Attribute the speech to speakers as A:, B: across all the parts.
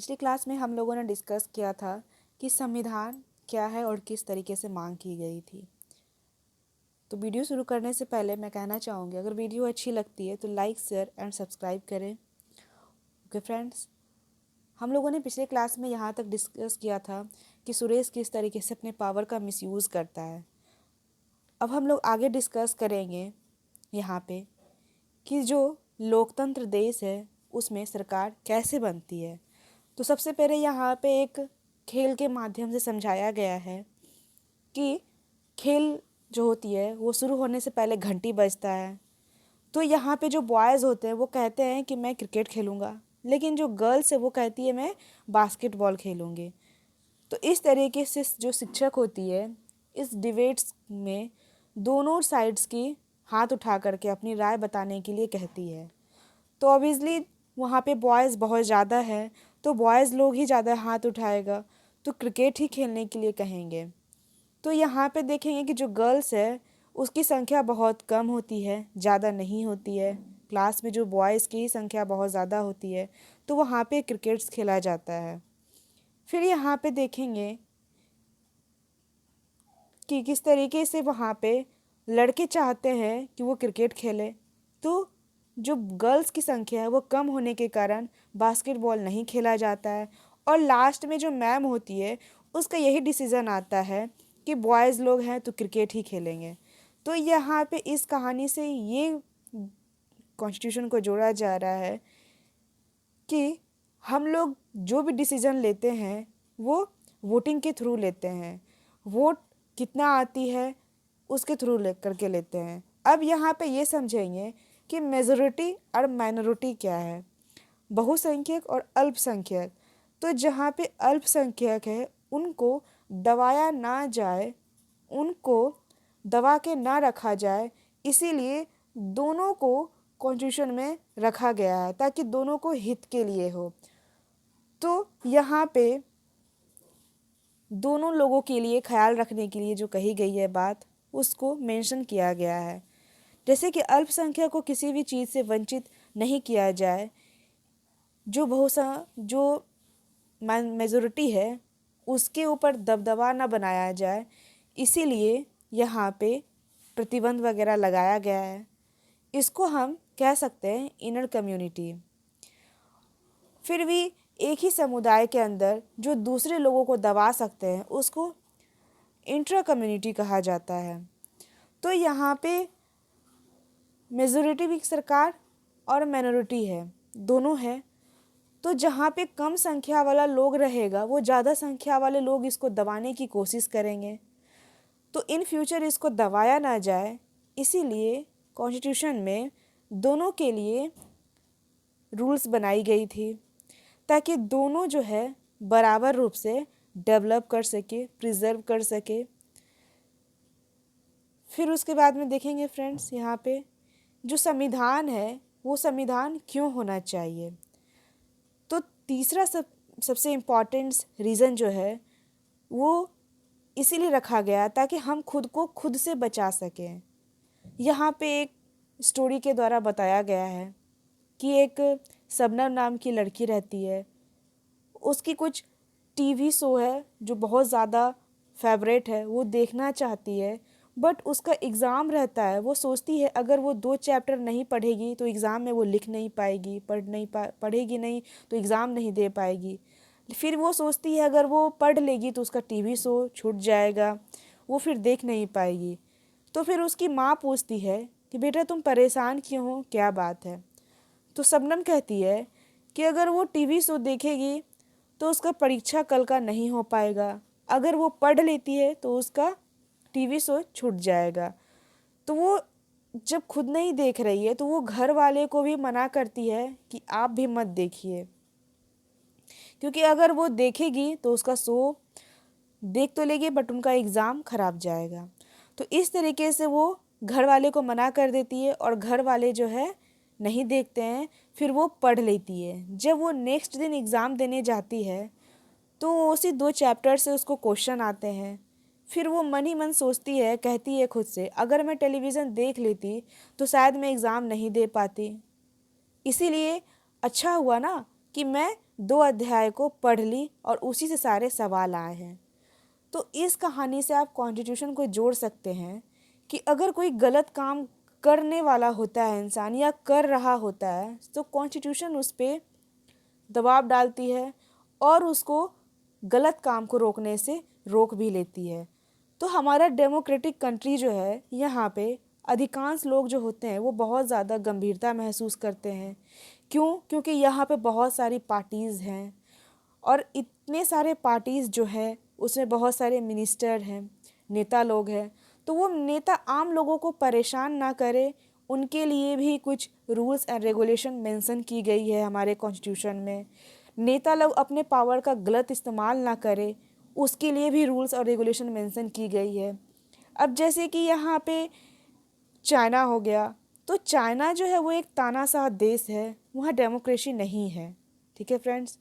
A: पिछली क्लास में हम लोगों ने डिस्कस किया था कि संविधान क्या है और किस तरीके से मांग की गई थी। तो वीडियो शुरू करने से पहले मैं कहना चाहूँगी, अगर वीडियो अच्छी लगती है तो लाइक शेयर एंड सब्सक्राइब करें। ओके फ्रेंड्स, हम लोगों ने पिछले क्लास में यहाँ तक डिस्कस किया था कि सुरेश किस तरीके से अपने पावर का मिसयूज़ करता है। अब हम लोग आगे डिस्कस करेंगे यहाँ पे कि जो लोकतंत्र देश है उसमें सरकार कैसे बनती है। तो सबसे पहले यहाँ पे एक खेल के माध्यम से समझाया गया है कि खेल जो होती है वो शुरू होने से पहले घंटी बजता है। तो यहाँ पे जो बॉयज़ होते हैं वो कहते हैं कि मैं क्रिकेट खेलूँगा, लेकिन जो गर्ल्स है वो कहती है मैं बास्केटबॉल खेलूँगी। तो इस तरीके से जो शिक्षक होती है इस डिबेट्स में दोनों साइड्स की हाथ उठा करके अपनी राय बताने के लिए कहती है। तो ऑब्वियसली वहाँ पे बॉयज़ बहुत ज़्यादा है तो बॉयज़ लोग ही ज़्यादा हाथ उठाएगा, तो क्रिकेट ही खेलने के लिए कहेंगे। तो यहाँ पे देखेंगे कि जो गर्ल्स है उसकी संख्या बहुत कम होती है, ज़्यादा नहीं होती है। क्लास में जो बॉयज़ की संख्या बहुत ज़्यादा होती है तो वहाँ पे क्रिकेट्स खेला जाता है। फिर यहाँ पे देखेंगे कि किस तरीके से वहाँ पे लड़के चाहते हैं कि वो क्रिकेट खेले, तो जो गर्ल्स की संख्या है वो कम होने के कारण बास्केटबॉल नहीं खेला जाता है। और लास्ट में जो मैम होती है उसका यही डिसीज़न आता है कि बॉयज़ लोग हैं तो क्रिकेट ही खेलेंगे। तो यहाँ पे इस कहानी से ये कॉन्स्टिट्यूशन को जोड़ा जा रहा है कि हम लोग जो भी डिसीज़न लेते हैं वो वोटिंग के थ्रू लेते हैं। वोट कितना आती है उसके थ्रू ले करके लेते हैं। अब यहाँ पे ये समझेंगे कि मेजॉरिटी और माइनॉरिटी क्या है, बहुसंख्यक और अल्पसंख्यक। तो जहाँ पे अल्पसंख्यक है उनको दबाया ना जाए, उनको दबा के ना रखा जाए, इसीलिए दोनों को कॉन्स्टिट्यूशन में रखा गया है ताकि दोनों को हित के लिए हो। तो यहाँ पे दोनों लोगों के लिए ख्याल रखने के लिए जो कही गई है बात उसको मेंशन किया गया है। जैसे कि अल्पसंख्यक को किसी भी चीज़ से वंचित नहीं किया जाए, जो मेजॉरिटी है उसके ऊपर दबदबा ना बनाया जाए, इसीलिए यहाँ पे प्रतिबंध वगैरह लगाया गया है। इसको हम कह सकते हैं इनर कम्युनिटी। फिर भी एक ही समुदाय के अंदर जो दूसरे लोगों को दबा सकते हैं उसको इंट्रा कम्युनिटी कहा जाता है। तो यहाँ पे मेजॉरिटी भी सरकार और माइनॉरिटी है, दोनों है। तो जहाँ पे कम संख्या वाला लोग रहेगा वो ज़्यादा संख्या वाले लोग इसको दबाने की कोशिश करेंगे। तो इन फ्यूचर इसको दबाया ना जाए, इसीलिए कॉन्स्टिट्यूशन में दोनों के लिए रूल्स बनाई गई थी ताकि दोनों जो है बराबर रूप से डेवलप कर सके, प्रिजर्व कर सके। फिर उसके बाद में देखेंगे फ्रेंड्स यहाँ पे जो संविधान है वो संविधान क्यों होना चाहिए। तो तीसरा सबसे इम्पॉर्टेंट रीज़न जो है वो इसीलिए रखा गया ताकि हम खुद को खुद से बचा सकें। यहाँ पे एक स्टोरी के द्वारा बताया गया है कि एक शबनम नाम की लड़की रहती है, उसकी कुछ टीवी शो है जो बहुत ज़्यादा फेवरेट है, वो देखना चाहती है, बट उसका एग्ज़ाम रहता है। वो सोचती है अगर वो 2 चैप्टर नहीं पढ़ेगी तो एग्ज़ाम में वो लिख नहीं पाएगी, पढ़ेगी नहीं तो एग्ज़ाम नहीं दे पाएगी। फिर वो सोचती है अगर वो पढ़ लेगी तो उसका टीवी शो छूट जाएगा, वो फिर देख नहीं पाएगी। तो फिर उसकी माँ पूछती है कि बेटा तुम परेशान क्यों हो, क्या बात है। तो शबनम कहती है कि अगर वो टीवी शो देखेगी तो उसका परीक्षा कल का नहीं हो पाएगा, अगर वो पढ़ लेती है तो उसका टीवी शो छूट जाएगा। तो वो जब खुद नहीं देख रही है तो वो घर वाले को भी मना करती है कि आप भी मत देखिए, क्योंकि अगर वो देखेगी तो उसका शो देख तो लेगी बट उनका एग्ज़ाम खराब जाएगा। तो इस तरीके से वो घर वाले को मना कर देती है और घर वाले जो है नहीं देखते हैं, फिर वो पढ़ लेती है। जब वो नेक्स्ट दिन एग्ज़ाम देने जाती है तो उसी 2 चैप्टर से उसको क्वेश्चन आते हैं। फिर वो मन ही मन सोचती है, कहती है खुद से अगर मैं टेलीविज़न देख लेती तो शायद मैं एग्ज़ाम नहीं दे पाती, इसीलिए अच्छा हुआ ना कि मैं 2 अध्याय को पढ़ ली और उसी से सारे सवाल आए हैं। तो इस कहानी से आप कॉन्स्टिट्यूशन को जोड़ सकते हैं कि अगर कोई गलत काम करने वाला होता है इंसान या कर रहा होता है तो कॉन्स्टिट्यूशन उस पर दबाव डालती है और उसको गलत काम को रोकने से रोक भी लेती है। तो हमारा डेमोक्रेटिक कंट्री जो है, यहाँ पे अधिकांश लोग जो होते हैं वो बहुत ज़्यादा गंभीरता महसूस करते हैं। क्यों? क्योंकि यहाँ पे बहुत सारी पार्टीज़ हैं और इतने सारे पार्टीज़ जो है उसमें बहुत सारे मिनिस्टर हैं, नेता लोग हैं। तो वो नेता आम लोगों को परेशान ना करे, उनके लिए भी कुछ रूल्स एंड रेगुलेशन मेंशन की गई है हमारे कॉन्स्टिट्यूशन में। नेता लोग अपने पावर का गलत इस्तेमाल ना करे, उसके लिए भी रूल्स और रेगुलेशन मेंशन की गई है। अब जैसे कि यहाँ पे चाइना हो गया, तो चाइना जो है वो एक तानाशाह देश है, वहाँ डेमोक्रेसी नहीं है। ठीक है फ्रेंड्स,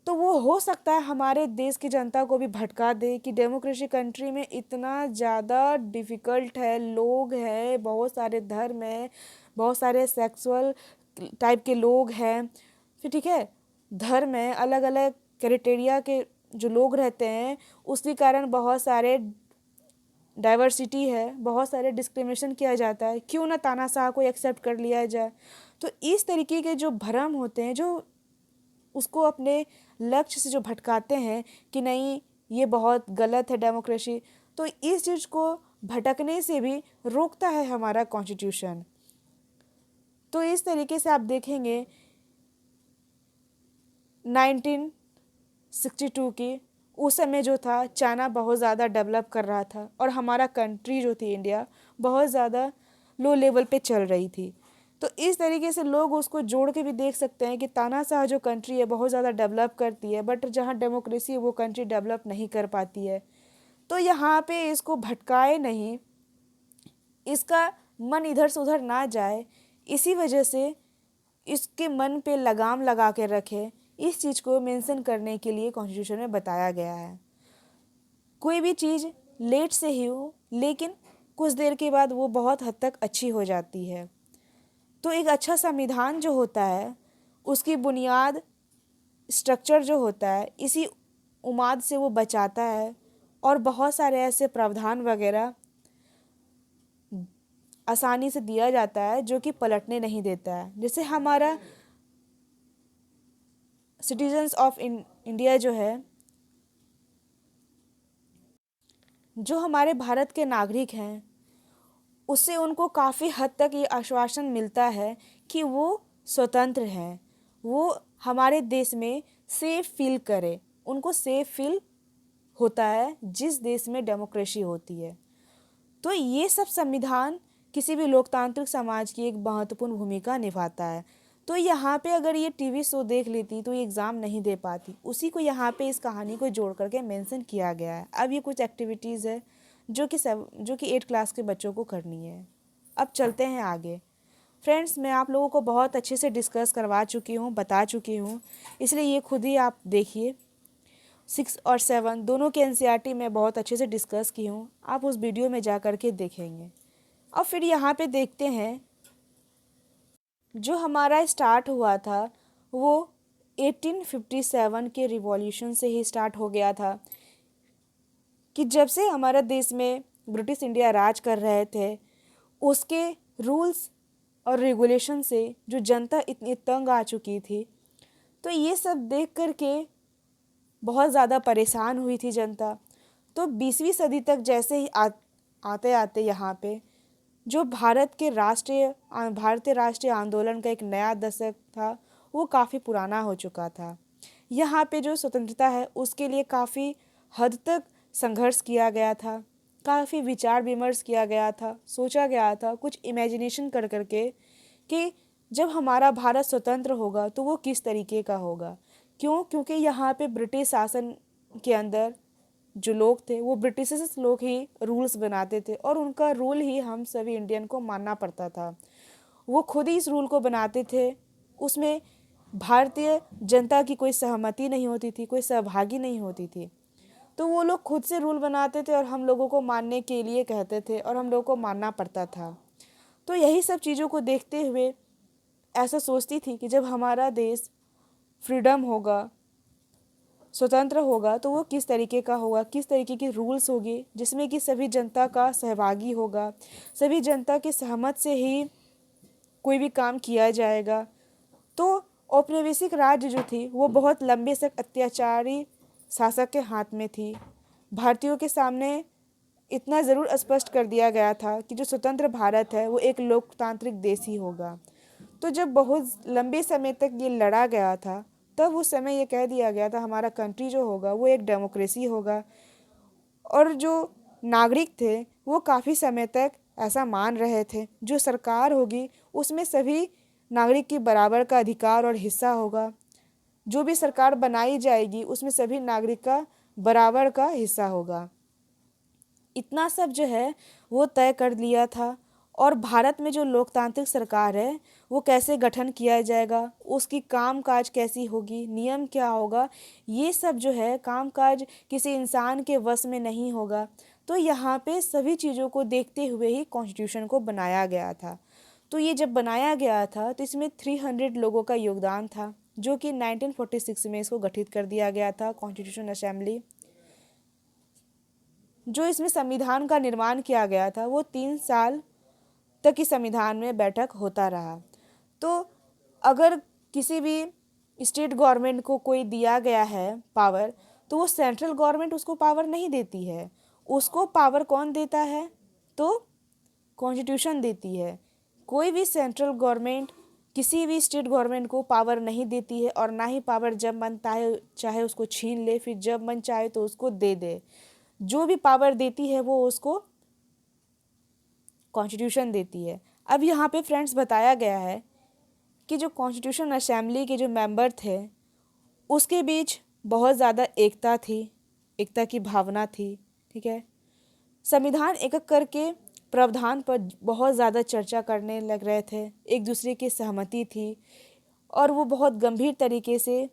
A: तो वो हो सकता है हमारे देश की जनता को भी भटका दे कि डेमोक्रेसी कंट्री में इतना ज़्यादा डिफ़िकल्ट है, लोग हैं, बहुत सारे धर्म हैं, बहुत सारे सेक्सुअल टाइप के लोग हैं, फिर ठीक है धर्म है, अलग अलग क्राइटेरिया के जो लोग रहते हैं, उसके कारण बहुत सारे डाइवर्सिटी है, बहुत सारे डिस्क्रिमिनेशन किया जाता है। क्यों ना तानाशाह को एक्सेप्ट कर लिया जाए। तो इस तरीके के जो भ्रम होते हैं, जो उसको अपने लक्ष्य से जो भटकाते हैं कि नहीं ये बहुत गलत है डेमोक्रेसी, तो इस चीज़ को भटकने से भी रोकता है हमारा कॉन्स्टिट्यूशन। तो इस तरीके से आप देखेंगे 1962 की उस समय जो था चाइना बहुत ज़्यादा डेवलप कर रहा था और हमारा कंट्री जो थी इंडिया बहुत ज़्यादा लो लेवल पे चल रही थी। तो इस तरीके से लोग उसको जोड़ के भी देख सकते हैं कि तानाशाह जो कंट्री है बहुत ज़्यादा डेवलप करती है, बट जहाँ डेमोक्रेसी है वो कंट्री डेवलप नहीं कर पाती है। तो यहाँ पे इसको भटकाए नहीं, इसका मन इधर से उधर ना जाए, इसी वजह से इसके मन पे लगाम लगा के रखे, इस चीज़ को मेंशन करने के लिए कॉन्स्टिट्यूशन में बताया गया है। कोई भी चीज़ लेट से ही हो लेकिन कुछ देर के बाद वो बहुत हद तक अच्छी हो जाती है। तो एक अच्छा संविधान जो होता है उसकी बुनियाद स्ट्रक्चर जो होता है इसी उम्माद से वो बचाता है और बहुत सारे ऐसे प्रावधान वगैरह आसानी से दिया जाता है जो कि पलटने नहीं देता है। जैसे हमारा सिटीजन्स ऑफ इंडिया जो है, जो हमारे भारत के नागरिक हैं, उससे उनको काफ़ी हद तक ये आश्वासन मिलता है कि वो स्वतंत्र हैं, वो हमारे देश में सेफ फील करे। उनको सेफ फील होता है जिस देश में डेमोक्रेसी होती है। तो ये सब संविधान किसी भी लोकतांत्रिक समाज की एक महत्वपूर्ण भूमिका निभाता है। तो यहाँ पे अगर ये टीवी शो देख लेती तो ये एग्ज़ाम नहीं दे पाती, उसी को यहाँ पे इस कहानी को जोड़ करके मेंशन किया गया है। अब ये कुछ एक्टिविटीज़ है जो कि 8 क्लास के बच्चों को करनी है। अब चलते हैं आगे। फ्रेंड्स, मैं आप लोगों को बहुत अच्छे से डिस्कस करवा चुकी हूँ, बता चुकी हूँ, इसलिए ये खुद ही आप देखिए। 6 और 7 दोनों के एनसीईआरटी में बहुत अच्छे से डिस्कस की हूँ, आप उस वीडियो में जा कर के देखेंगे। और फिर यहाँ पे देखते हैं जो हमारा स्टार्ट हुआ था वो 1857 के रिवॉल्यूशन से ही स्टार्ट हो गया था कि जब से हमारा देश में ब्रिटिश इंडिया राज कर रहे थे, उसके रूल्स और रेगुलेशन से जो जनता इतनी तंग आ चुकी थी। तो ये सब देख कर के बहुत ज़्यादा परेशान हुई थी जनता। तो 20वीं सदी तक जैसे ही आते आते यहाँ पे जो भारतीय राष्ट्रीय आंदोलन का एक नया दशक था वो काफ़ी पुराना हो चुका था। यहाँ पे जो स्वतंत्रता है उसके लिए काफ़ी हद तक संघर्ष किया गया था, काफ़ी विचार विमर्श किया गया था, सोचा गया था कुछ इमेजिनेशन कर करके कि जब हमारा भारत स्वतंत्र होगा तो वो किस तरीके का होगा। क्यों? क्योंकि यहाँ पे ब्रिटिश शासन के अंदर जो लोग थे वो ब्रिटिश लोग ही रूल्स बनाते थे और उनका रूल ही हम सभी इंडियन को मानना पड़ता था। वो खुद ही इस रूल को बनाते थे, उसमें भारतीय जनता की कोई सहमति नहीं होती थी, कोई सहभागी नहीं होती थी। तो वो लोग खुद से रूल बनाते थे और हम लोगों को मानने के लिए कहते थे और हम लोगों को मानना पड़ता था। तो यही सब चीज़ों को देखते हुए ऐसा सोचती थी कि जब हमारा देश फ्रीडम होगा, स्वतंत्र होगा, तो वो किस तरीके का होगा, किस तरीके की रूल्स होगी, जिसमें कि सभी जनता का सहभागी होगा, सभी जनता के सहमत से ही कोई भी काम किया जाएगा। तो औपनिवेशिक राज्य जो थी वो बहुत लंबे से अत्याचारी शासक के हाथ में थी। भारतीयों के सामने इतना ज़रूर स्पष्ट कर दिया गया था कि जो स्वतंत्र भारत है वो एक लोकतांत्रिक देश ही होगा। तो जब बहुत लंबे समय तक ये लड़ा गया था, तब उस समय ये कह दिया गया था हमारा कंट्री जो होगा वो एक डेमोक्रेसी होगा। और जो नागरिक थे वो काफ़ी समय तक ऐसा मान रहे थे, जो सरकार होगी उसमें सभी नागरिक की बराबर का अधिकार और हिस्सा होगा। जो भी सरकार बनाई जाएगी उसमें सभी नागरिक का बराबर का हिस्सा होगा। इतना सब जो है वो तय कर लिया था। और भारत में जो लोकतांत्रिक सरकार है वो कैसे गठन किया जाएगा, उसकी कामकाज कैसी होगी, नियम क्या होगा, ये सब जो है कामकाज किसी इंसान के वश में नहीं होगा। तो यहाँ पे सभी चीज़ों को देखते हुए ही कॉन्स्टिट्यूशन को बनाया गया था। तो ये जब बनाया गया था तो इसमें 300 लोगों का योगदान था, जो कि 1946 में इसको गठित कर दिया गया था कॉन्स्टिट्यूशन असेंबली। जो इसमें संविधान का निर्माण किया गया था वो 3 साल तक इस संविधान में बैठक होता रहा। तो अगर किसी भी स्टेट गवर्नमेंट को कोई दिया गया है पावर, तो वो सेंट्रल गवर्नमेंट उसको पावर नहीं देती है। उसको पावर कौन देता है? तो कॉन्स्टिट्यूशन देती है। कोई भी सेंट्रल गवर्नमेंट किसी भी स्टेट गवर्नमेंट को पावर नहीं देती है, और ना ही पावर जब मन चाहे उसको छीन ले, फिर जब मन चाहे तो उसको दे दे। जो भी पावर देती है वो उसको कॉन्स्टिट्यूशन देती है। अब यहाँ पे फ्रेंड्स बताया गया है कि जो कॉन्स्टिट्यूशन असेंबली के जो मेंबर थे उसके बीच बहुत ज़्यादा एकता थी, एकता की भावना थी। ठीक है, संविधान एक एक करके प्रावधान पर बहुत ज़्यादा चर्चा करने लग रहे थे, एक दूसरे की सहमति थी और वो बहुत गंभीर तरीके से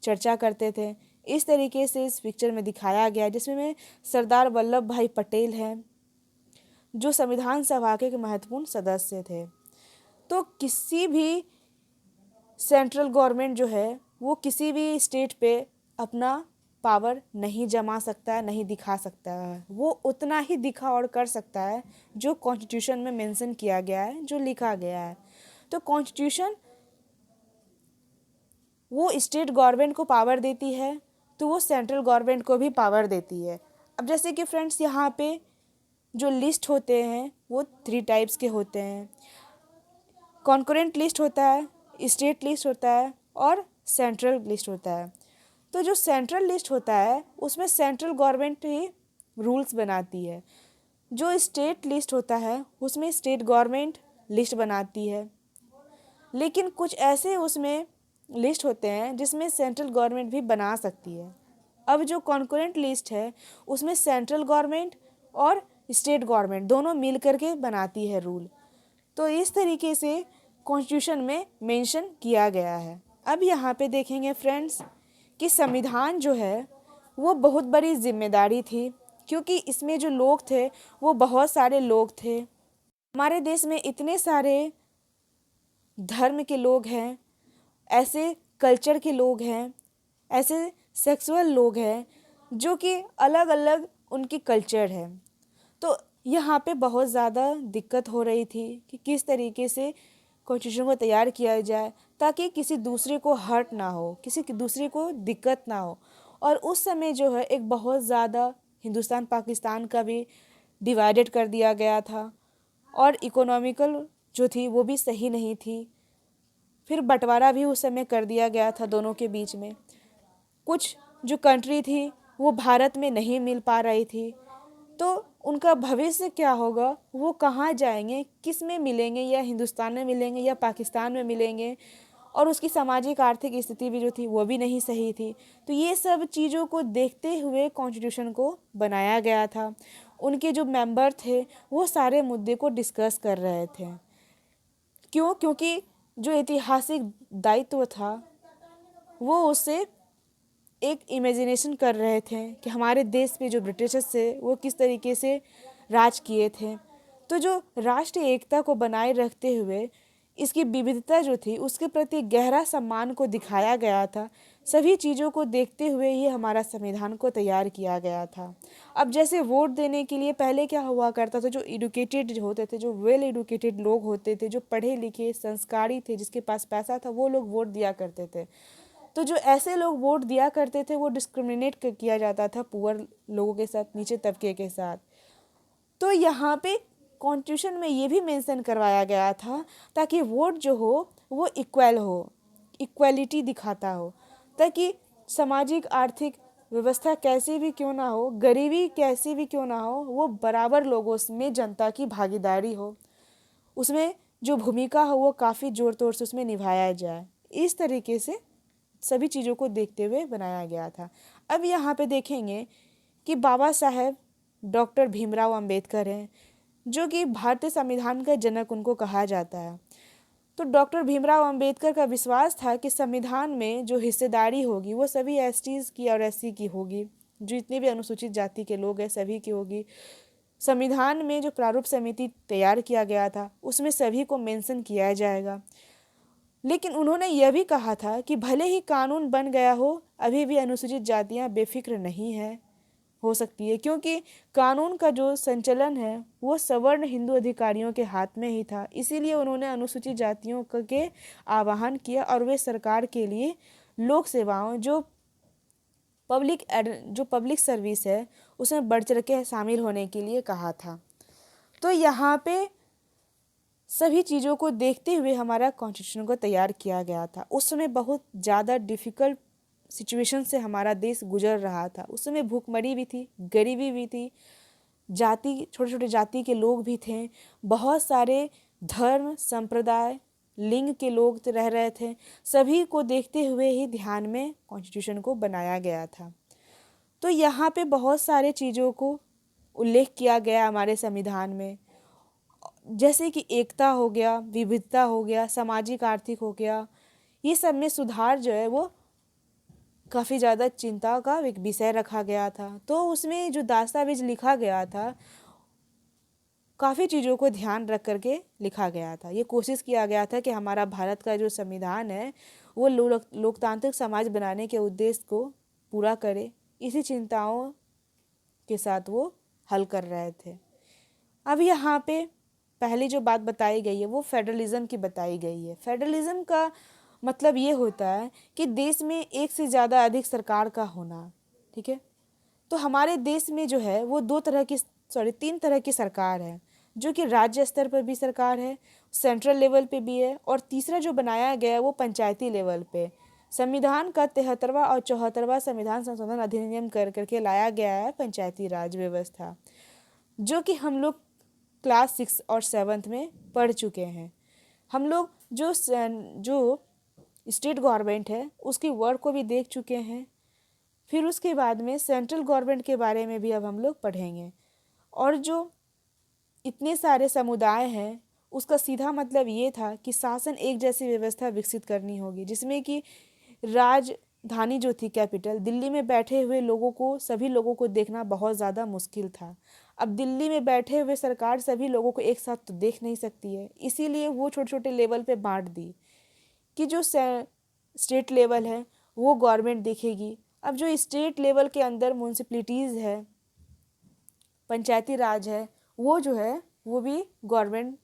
A: चर्चा करते थे। इस तरीके से इस पिक्चर में दिखाया गया, जिसमें सरदार वल्लभ भाई पटेल हैं जो संविधान सभा के महत्वपूर्ण सदस्य थे। तो किसी भी सेंट्रल गवर्नमेंट जो है वो किसी भी स्टेट पे अपना पावर नहीं जमा सकता है, नहीं दिखा सकता है। वो उतना ही दिखा और कर सकता है जो कॉन्स्टिट्यूशन में मेंशन किया गया है, जो लिखा गया है। तो कॉन्स्टिट्यूशन वो स्टेट गवर्नमेंट को पावर देती है, तो वो सेंट्रल गवर्नमेंट को भी पावर देती है। अब जैसे कि फ्रेंड्स यहाँ पे जो लिस्ट होते हैं वो 3 टाइप्स के होते हैं। कॉन्करेंट लिस्ट होता है, स्टेट लिस्ट होता है और सेंट्रल लिस्ट होता है। तो जो सेंट्रल लिस्ट होता है उसमें सेंट्रल गवर्नमेंट ही रूल्स बनाती है। जो स्टेट लिस्ट होता है उसमें स्टेट गवर्नमेंट लिस्ट बनाती है। लेकिन कुछ ऐसे उसमें लिस्ट होते हैं जिसमें सेंट्रल गवर्नमेंट भी बना सकती है। अब जो कॉन्करेंट लिस्ट है उसमें सेंट्रल गवर्नमेंट और स्टेट गवर्नमेंट दोनों मिल करके बनाती है रूल। तो इस तरीके से कॉन्स्टिट्यूशन में मेंशन किया गया है। अब यहाँ पे देखेंगे फ्रेंड्स कि संविधान जो है वो बहुत बड़ी जिम्मेदारी थी, क्योंकि इसमें जो लोग थे वो बहुत सारे लोग थे। हमारे देश में इतने सारे धर्म के लोग हैं, ऐसे कल्चर के लोग हैं, ऐसे सेक्सुअल लोग हैं जो कि अलग अलग उनकी कल्चर है। तो यहाँ पे बहुत ज़्यादा दिक्कत हो रही थी कि किस तरीके से कॉन्स्टिट्यूशन को तैयार किया जाए ताकि किसी दूसरे को हर्ट ना हो, किसी दूसरे को दिक्कत ना हो। और उस समय जो है एक बहुत ज़्यादा हिंदुस्तान पाकिस्तान का भी डिवाइडेड कर दिया गया था, और इकोनॉमिकल जो थी वो भी सही नहीं थी। फिर बंटवारा भी उस समय कर दिया गया था दोनों के बीच में। कुछ जो कंट्री थी वो भारत में नहीं मिल पा रही थी, तो उनका भविष्य क्या होगा, वो कहाँ जाएंगे, किस में मिलेंगे, या हिंदुस्तान में मिलेंगे या पाकिस्तान में मिलेंगे। और उसकी सामाजिक आर्थिक स्थिति भी जो थी वो भी नहीं सही थी। तो ये सब चीज़ों को देखते हुए कॉन्स्टिट्यूशन को बनाया गया था। उनके जो मेंबर थे वो सारे मुद्दे को डिस्कस कर रहे थे। क्यों? क्योंकि जो ऐतिहासिक दायित्व था वो उससे एक इमेजिनेशन कर रहे थे कि हमारे देश पे जो ब्रिटिशर्स थे वो किस तरीके से राज किए थे। तो जो राष्ट्रीय एकता को बनाए रखते हुए इसकी विविधता जो थी उसके प्रति गहरा सम्मान को दिखाया गया था। सभी चीज़ों को देखते हुए ही हमारा संविधान को तैयार किया गया था। अब जैसे वोट देने के लिए पहले क्या हुआ करता था, जो एडुकेटेड होते थे, जो वेल एडुकेटेड लोग होते थे, जो पढ़े लिखे संस्कारी थे, जिसके पास पैसा था, वो लोग वोट दिया करते थे। तो जो ऐसे लोग वोट दिया करते थे वो डिस्क्रिमिनेट किया जाता था पुअर लोगों के साथ, नीचे तबके के साथ। तो यहाँ पे कॉन्स्टिट्यूशन में ये भी मेंशन करवाया गया था ताकि वोट जो हो वो इक्वल हो, इक्वलिटी दिखाता हो, ताकि सामाजिक आर्थिक व्यवस्था कैसी भी क्यों ना हो, गरीबी कैसी भी क्यों ना हो, वो बराबर लोगों में जनता की भागीदारी हो, उसमें जो भूमिका हो वो काफ़ी ज़ोर तौर से उसमें निभाया जाए। इस तरीके से सभी चीज़ों को देखते हुए बनाया गया था। अब यहाँ पे देखेंगे कि बाबा साहेब डॉक्टर भीमराव अंबेडकर हैं, जो कि भारतीय संविधान का जनक उनको कहा जाता है। तो डॉक्टर भीमराव अंबेडकर का विश्वास था कि संविधान में जो हिस्सेदारी होगी वो सभी एसटीज़ की और एससी की होगी, जो इतने भी अनुसूचित जाति के लोग हैं सभी की होगी। संविधान में जो प्रारूप समिति तैयार किया गया था उसमें सभी को मेंशन किया जाएगा। लेकिन उन्होंने यह भी कहा था कि भले ही कानून बन गया हो, अभी भी अनुसूचित जातियां बेफिक्र नहीं है हो सकती है, क्योंकि कानून का जो संचालन है वो सवर्ण हिंदू अधिकारियों के हाथ में ही था। इसीलिए उन्होंने अनुसूचित जातियों के आह्वान किया और वे सरकार के लिए लोक सेवाओं जो पब्लिक सर्विस है उसमें बढ़ चढ़ के शामिल होने के लिए कहा था। तो यहाँ पे सभी चीज़ों को देखते हुए हमारा कॉन्स्टिट्यूशन को तैयार किया गया था। उस समय बहुत ज़्यादा डिफ़िकल्ट सिचुएशन से हमारा देश गुजर रहा था। उस समय भूखमरी भी थी, गरीबी भी थी, जाति छोटे छोटे जाति के लोग भी थे, बहुत सारे धर्म संप्रदाय लिंग के लोग रह रहे थे। सभी को देखते हुए ही ध्यान में कॉन्स्टिट्यूशन को बनाया गया था। तो यहाँ पे बहुत सारे चीज़ों को उल्लेख किया गया हमारे संविधान में, जैसे कि एकता हो गया, विविधता हो गया, सामाजिक आर्थिक हो गया। ये सब में सुधार जो है वो काफ़ी ज़्यादा चिंता का एक विषय रखा गया था। तो उसमें जो दस्तावेज लिखा गया था काफ़ी चीज़ों को ध्यान रख करके लिखा गया था। ये कोशिश किया गया था कि हमारा भारत का जो संविधान है वो लोकतांत्रिक समाज बनाने के उद्देश्य को पूरा करे। इसी चिंताओं के साथ वो हल कर रहे थे। अब यहाँ पे पहली जो बात बताई गई है वो फेडरलिज्म की बताई गई है। फेडरलिज्म का मतलब ये होता है कि देश में एक से ज़्यादा अधिक सरकार का होना, ठीक है। तो हमारे देश में जो है वो तीन तरह की सरकार है, जो कि राज्य स्तर पर भी सरकार है, सेंट्रल लेवल पे भी है, और तीसरा जो बनाया गया है वो पंचायती लेवल पे। संविधान का 73वां और 74वां संविधान संशोधन अधिनियम कर करके लाया गया है पंचायती राज व्यवस्था, जो कि हम लोग क्लास 6 और 7 में पढ़ चुके हैं। हम लोग जो स्टेट गवर्नमेंट है उसकी वर्क को भी देख चुके हैं। फिर उसके बाद में सेंट्रल गवर्नमेंट के बारे में भी अब हम लोग पढ़ेंगे। और जो इतने सारे समुदाय हैं उसका सीधा मतलब ये था कि शासन एक जैसी व्यवस्था विकसित करनी होगी, जिसमें कि राजधानी जो थी कैपिटल दिल्ली में बैठे हुए लोगों को, सभी लोगों को देखना बहुत ज़्यादा मुश्किल था। अब दिल्ली में बैठे हुए सरकार सभी लोगों को एक साथ तो देख नहीं सकती है, इसीलिए वो छोटे छोटे लेवल पे बांट दी कि जो स्टेट लेवल है वो गवर्नमेंट देखेगी। अब जो स्टेट लेवल के अंदर म्यूनसिपलिटीज़ है, पंचायती राज है, वो जो है वो भी गवर्नमेंट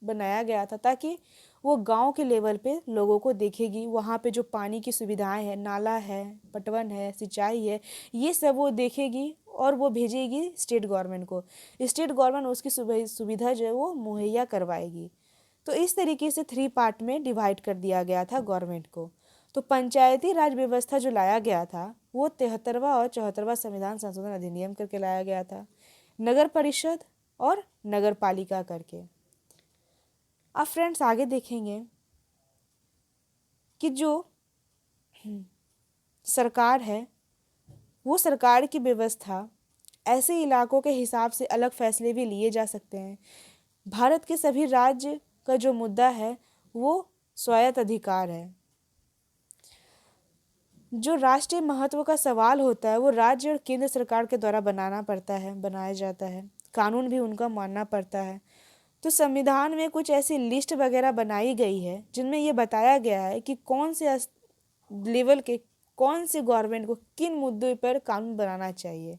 A: बनाया गया था ताकि वो गांव के लेवल पे लोगों को देखेगी। वहाँ पे जो पानी की सुविधाएं हैं, नाला है, पटवन है, सिंचाई है, ये सब वो देखेगी और वो भेजेगी स्टेट गवर्नमेंट को। स्टेट गवर्नमेंट उसकी सुविधा जो है वो मुहैया करवाएगी। तो इस तरीके से 3 पार्ट में डिवाइड कर दिया गया था गवर्नमेंट को। तो पंचायती राज व्यवस्था जो लाया गया था वो 73वां और 74वां संविधान संशोधन अधिनियम करके लाया गया था, नगर परिषद और नगर पालिका करके। अब फ्रेंड्स आगे देखेंगे कि जो सरकार है वो सरकार की व्यवस्था ऐसे इलाकों के हिसाब से अलग फैसले भी लिए जा सकते हैं। भारत के सभी राज्य का जो मुद्दा है वो स्वायत्त अधिकार है। जो राष्ट्रीय महत्व का सवाल होता है वो राज्य और केंद्र सरकार के द्वारा बनाया जाता है, कानून भी उनका मानना पड़ता है। तो संविधान में कुछ ऐसी लिस्ट वगैरह बनाई गई है जिनमें ये बताया गया है कि कौन से लेवल के कौन से गवर्नमेंट को किन मुद्दों पर कानून बनाना चाहिए।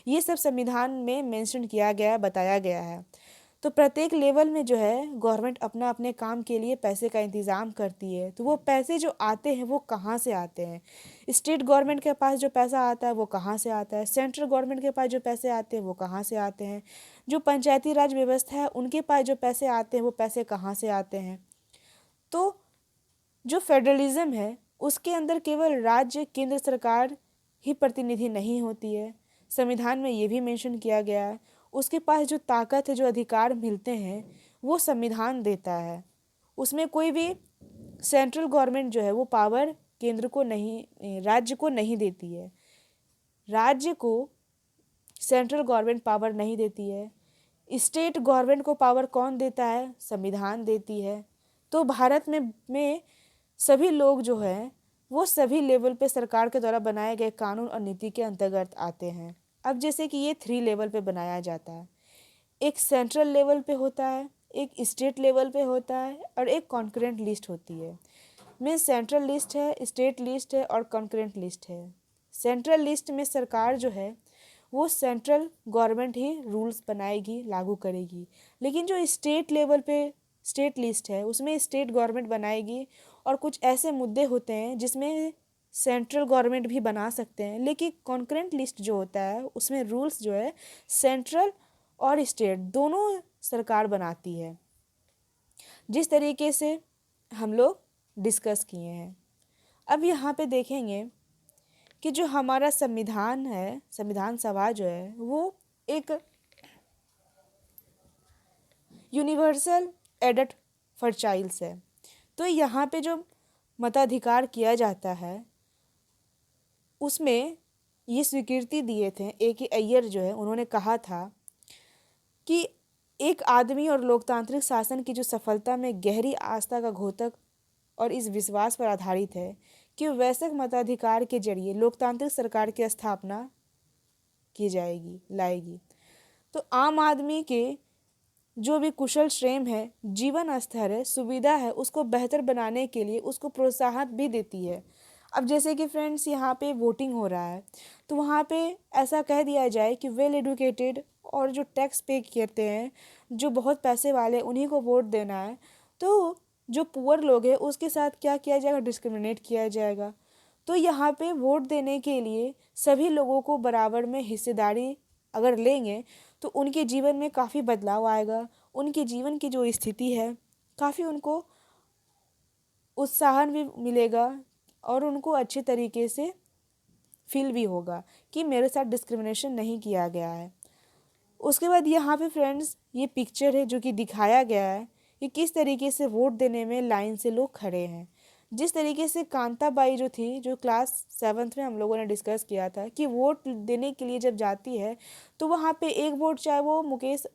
A: ये सब संविधान में मेंशन किया गया है, बताया गया है। तो प्रत्येक लेवल में जो है गवर्नमेंट अपना अपने काम के लिए पैसे का इंतज़ाम करती है। तो वो पैसे जो आते हैं वो कहाँ से आते हैं? स्टेट गवर्नमेंट के पास जो पैसा आता है वो कहाँ से आता है? सेंट्रल गवर्नमेंट के पास जो पैसे आते हैं वो कहाँ से आते हैं? जो पंचायती राज व्यवस्था है उनके पास जो पैसे आते हैं वो पैसे कहाँ से आते हैं? तो जो फेडरलिज्म है उसके अंदर केवल राज्य केंद्र सरकार ही प्रतिनिधि नहीं होती है। संविधान में ये भी मेंशन किया गया है उसके पास जो ताकत है, जो अधिकार मिलते हैं वो संविधान देता है। उसमें कोई भी सेंट्रल गवर्नमेंट जो है वो पावर केंद्र को नहीं, राज्य को नहीं देती है। राज्य को सेंट्रल गवर्नमेंट पावर नहीं देती है। स्टेट गवर्नमेंट को पावर कौन देता है? संविधान देती है। तो भारत में सभी लोग जो हैं वो सभी लेवल पे सरकार के द्वारा बनाए गए कानून और नीति के अंतर्गत आते हैं। अब जैसे कि ये 3 लेवल पे बनाया जाता है। एक सेंट्रल लेवल पे होता है, एक स्टेट लेवल पे होता है और एक कॉन्करेंट लिस्ट होती है। में सेंट्रल लिस्ट है, स्टेट लिस्ट है और कॉन्करेंट लिस्ट है। सेंट्रल लिस्ट में सरकार जो है वो सेंट्रल गवर्नमेंट ही रूल्स बनाएगी, लागू करेगी। लेकिन जो स्टेट लेवल पे स्टेट लिस्ट है उसमें स्टेट गवर्नमेंट बनाएगी और कुछ ऐसे मुद्दे होते हैं जिसमें सेंट्रल गवर्नमेंट भी बना सकते हैं। लेकिन कॉन्करेंट लिस्ट जो होता है उसमें रूल्स जो है सेंट्रल और स्टेट दोनों सरकार बनाती है, जिस तरीके से हम लोग डिस्कस किए हैं। अब यहाँ पे देखेंगे कि जो हमारा संविधान है, संविधान सभा जो है वो एक यूनिवर्सल एडेट फॉर चाइल्ड्स है। तो यहाँ पे जो मताधिकार किया जाता है उसमें ये स्वीकृति दिए थे A.K. अय्यर जो है, उन्होंने कहा था कि एक आदमी और लोकतांत्रिक शासन की जो सफलता में गहरी आस्था का घोतक और इस विश्वास पर आधारित है कि वैश्विक मताधिकार के जरिए लोकतांत्रिक सरकार की स्थापना की जाएगी, लाएगी। तो आम आदमी के जो भी कुशल श्रम है, जीवन स्तर है, सुविधा है, उसको बेहतर बनाने के लिए उसको प्रोत्साहन भी देती है। अब जैसे कि फ्रेंड्स यहाँ पे वोटिंग हो रहा है तो वहाँ पे ऐसा कह दिया जाए कि वेल एडुकेटेड और जो टैक्स पे करते हैं, जो बहुत पैसे वाले, उन्हीं को वोट देना है। तो जो पुअर लोग हैं उसके साथ क्या किया जाएगा? डिस्क्रिमिनेट किया जाएगा। तो यहाँ पे वोट देने के लिए सभी लोगों को बराबर में हिस्सेदारी अगर लेंगे तो उनके जीवन में काफ़ी बदलाव आएगा। उनके जीवन की जो स्थिति है काफ़ी उनको उत्साहन भी मिलेगा और उनको अच्छे तरीके से फील भी होगा कि मेरे साथ डिस्क्रिमिनेशन नहीं किया गया है। उसके बाद यहाँ पे फ्रेंड्स ये पिक्चर है जो कि दिखाया गया है कि किस तरीके से वोट देने में लाइन से लोग खड़े हैं। जिस तरीके से कांताबाई जो थी, जो क्लास 7th में हम लोगों ने डिस्कस किया था कि वोट देने के लिए जब जाती है तो वहाँ पे एक वोट चाहे वो मुकेश,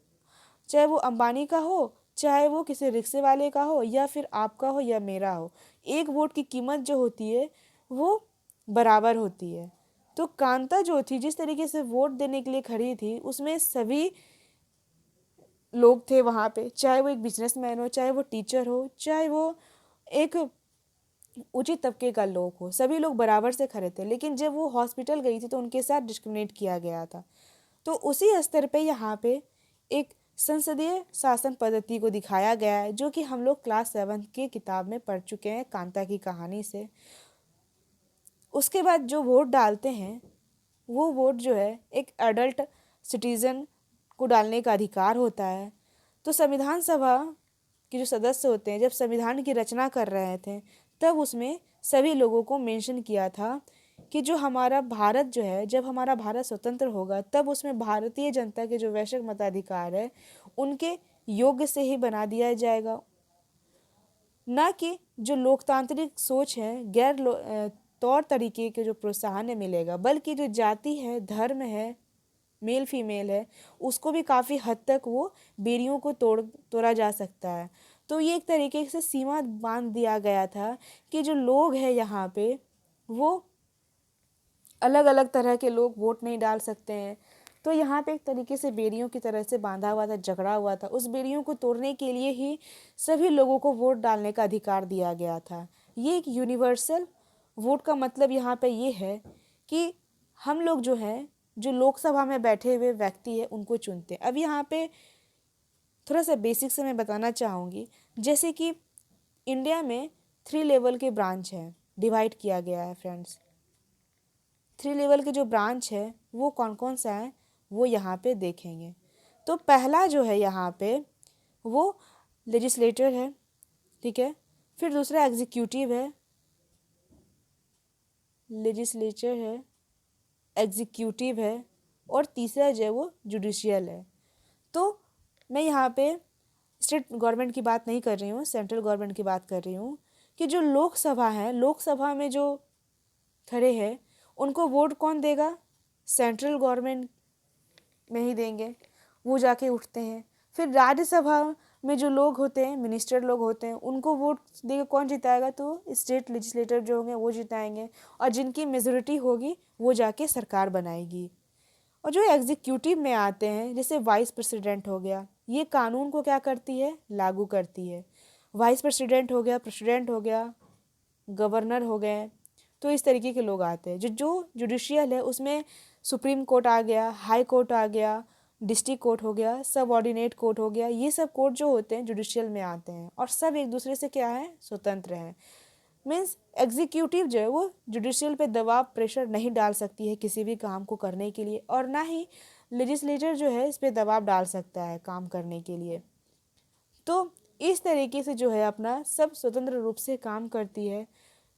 A: चाहे वो अंबानी का हो, चाहे वो किसी रिक्शे वाले का हो या फिर आपका हो या मेरा हो, एक वोट की कीमत जो होती है वो बराबर होती है। तो कांता जो थी जिस तरीके से वोट देने के लिए खड़ी थी उसमें सभी लोग थे वहाँ पे, चाहे वो एक बिजनेसमैन हो, चाहे वो टीचर हो, चाहे वो एक उचित तबके का लोग हो, सभी लोग बराबर से खड़े थे। लेकिन जब वो हॉस्पिटल गई थी तो उनके साथ डिस्क्रिमिनेट किया गया था। तो उसी स्तर पे यहाँ पे एक संसदीय शासन पद्धति को दिखाया गया है जो कि हम लोग क्लास 7 की किताब में पढ़ चुके हैं कांता की कहानी से। उसके बाद जो वोट डालते हैं वो वोट जो है एक एडल्ट सिटीज़न को डालने का अधिकार होता है। तो संविधान सभा के जो सदस्य होते हैं जब संविधान की रचना कर रहे थे तब उसमें सभी लोगों को मेंशन किया था कि जो हमारा भारत जो है, जब हमारा भारत स्वतंत्र होगा तब उसमें भारतीय जनता के जो वैश्विक मताधिकार है उनके योग्य से ही बना दिया जाएगा, ना कि जो लोकतांत्रिक सोच है तौर तरीके के जो प्रोत्साहन मिलेगा, बल्कि जो जाति है, धर्म है, मेल फीमेल है, उसको भी काफ़ी हद तक वो बेरियों को तोड़ा जा सकता है। तो ये एक तरीके से सीमा बांध दिया गया था कि जो लोग हैं यहाँ पे वो अलग अलग तरह के लोग वोट नहीं डाल सकते हैं। तो यहाँ पे एक तरीके से बेड़ियों की तरह से बांधा हुआ था, जकड़ा हुआ था। उस बेड़ियों को तोड़ने के लिए ही सभी लोगों को वोट डालने का अधिकार दिया गया था। ये एक यूनिवर्सल वोट का मतलब यहाँ पे ये है कि हम लोग जो हैं, जो लोकसभा में बैठे हुए व्यक्ति है, उनको चुनते हैं। अब यहाँ पे थोड़ा सा बेसिक से मैं बताना चाहूँगी। जैसे कि इंडिया में 3 लेवल के ब्रांच हैं, डिवाइड किया गया है फ्रेंड्स। 3 लेवल के जो ब्रांच है वो कौन कौन सा है वो यहाँ पे देखेंगे। तो पहला जो है यहाँ पे वो लेजिस्लेटर है, ठीक है। फिर दूसरा एग्जीक्यूटिव है, लेजिस्लेचर है, एग्जीक्यूटिव है, और तीसरा जो है वो जुडिशियल है। तो मैं यहाँ पे स्टेट गवर्नमेंट की बात नहीं कर रही हूँ, सेंट्रल गवर्नमेंट की बात कर रही हूँ कि जो लोकसभा है, लोकसभा में जो खड़े हैं उनको वोट कौन देगा? सेंट्रल गवर्नमेंट में ही देंगे, वो जाके उठते हैं। फिर राज्यसभा में जो लोग होते हैं, मिनिस्टर लोग होते हैं, उनको वोट देके कौन जिताएगा? तो स्टेट लेजिस्लेटर जो होंगे वो जिताएंगे, और जिनकी मेजोरिटी होगी वो जाके सरकार बनाएगी। और जो एग्जीक्यूटिव में आते हैं, जैसे वाइस प्रेसिडेंट हो गया, ये कानून को क्या करती है? लागू करती है। वाइस प्रेसिडेंट हो गया, प्रेसिडेंट हो गया, गवर्नर हो गए, तो इस तरीके के लोग आते हैं। जो जुडिशियल है उसमें सुप्रीम कोर्ट आ गया, हाई कोर्ट आ गया, डिस्ट्रिक्ट कोर्ट हो गया, सब ऑर्डिनेट कोर्ट हो गया, ये सब कोर्ट जो होते हैं जुडिशियल में आते हैं, और सब एक दूसरे से क्या है? स्वतंत्र हैं। मीन्स एग्जीक्यूटिव जो है वो जुडिशियल पे दबाव, प्रेशर नहीं डाल सकती है किसी भी काम को करने के लिए, और ना ही लेजिस्लेचर जो है इस पे दबाव डाल सकता है काम करने के लिए। तो इस तरीके से जो है अपना सब स्वतंत्र रूप से काम करती है।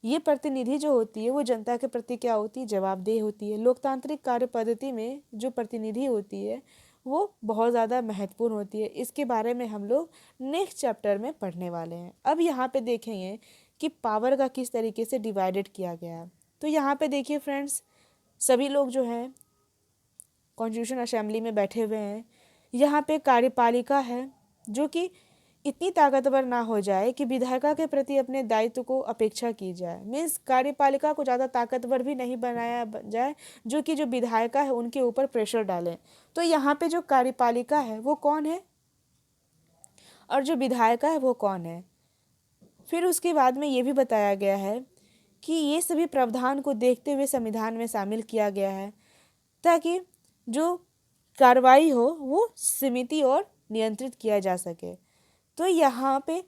A: ये प्रतिनिधि जो होती है वो जनता के प्रति क्या होती है? जवाबदेह होती है। लोकतांत्रिक कार्य पद्धति में जो प्रतिनिधि होती है वो बहुत ज़्यादा महत्वपूर्ण होती है। इसके बारे में हम लोग नेक्स्ट चैप्टर में पढ़ने वाले हैं। अब यहाँ पे देखेंगे कि पावर का किस तरीके से डिवाइडेड किया गया है। तो यहाँ पे देखिए फ्रेंड्स, सभी लोग जो हैं कॉन्स्टिट्यूशन असेंबली में बैठे हुए हैं। यहाँ पे कार्यपालिका है जो कि इतनी ताकतवर ना हो जाए कि विधायिका के प्रति अपने दायित्व को अपेक्षा की जाए। मीन्स कार्यपालिका को ज़्यादा ताकतवर भी नहीं बनाया जाए जो कि जो विधायिका है उनके ऊपर प्रेशर डालें। तो यहाँ पे जो कार्यपालिका है वो कौन है और जो विधायिका है वो कौन है? फिर उसके बाद में ये भी बताया गया है कि ये सभी प्रावधान को देखते हुए संविधान में शामिल किया गया है ताकि जो कार्रवाई हो वो सीमित और नियंत्रित किया जा सके। तो यहाँ पे